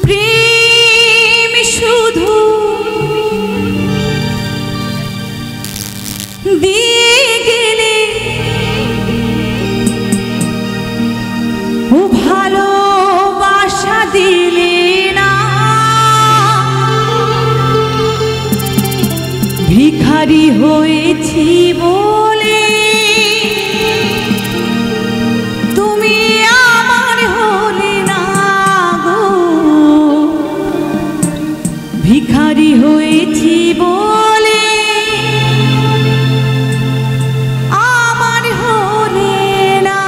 প্রেম শুধু দিয়ে গেলে ও ভালোবাসা দিলে না, ভিখারি হয়েছি বলে তুমি আমার হলে না গো, ভিখারি হয়েছি বলে আমার হলে না।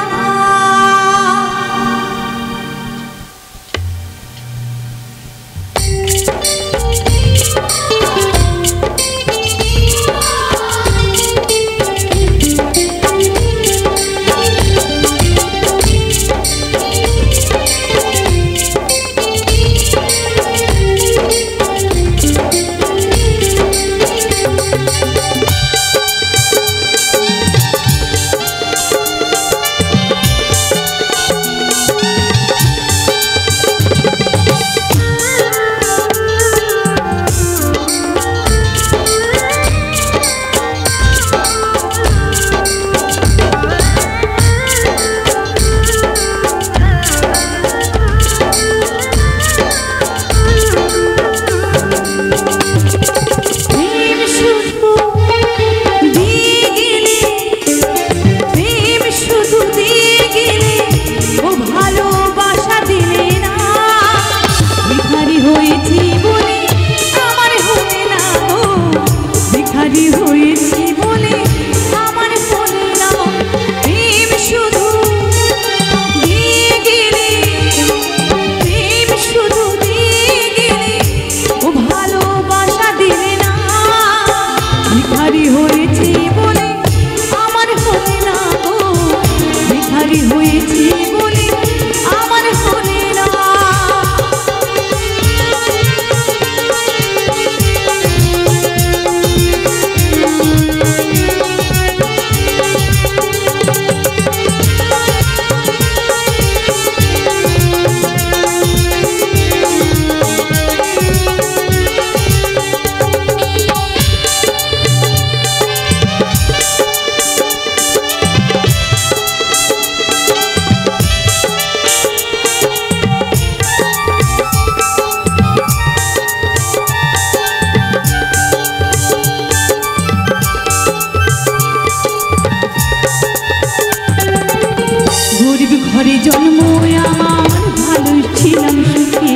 ঘরে জন্ম আমার ভালো ছিলাম সুখে,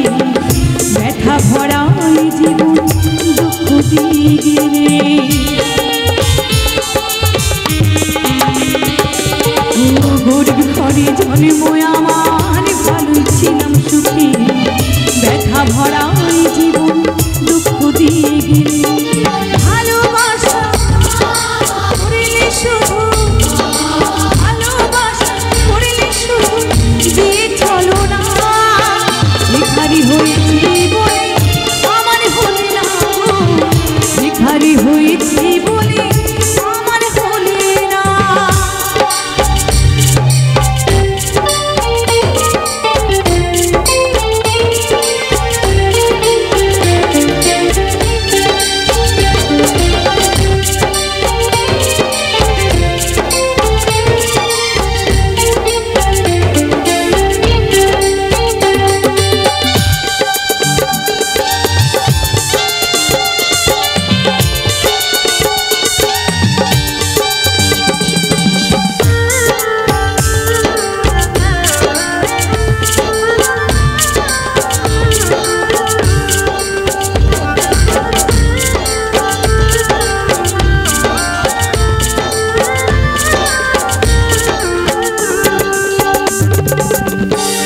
ব্যথা ভরা জীবন দুঃখ দিয়ে গেলে। গরিব ঘরে জন্ম আমার ভালো ছিলাম সুখে, ব্যথা ভরা জীবন দুঃখ দিয়ে গেলে। ভালোবাসা করলে শুধু দিয়ে চলো না, ভিখারি হয়েছি বলে আমার হলে না, ভিখারি হয়েছি বলে আমার হলে না।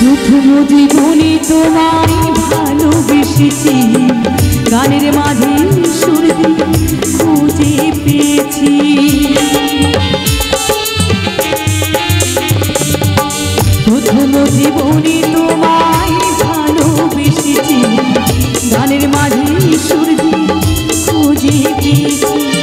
প্রথম জীবনে তোমায় ভালোবেসেছি, গানের মাঝে সুর দিয়ে খুঁজে পেয়েছি। প্রথম জীবনে তোমায় ভালোবেসেছি, গানের মাঝে সুর দিয়ে খুঁজে পেয়েছি।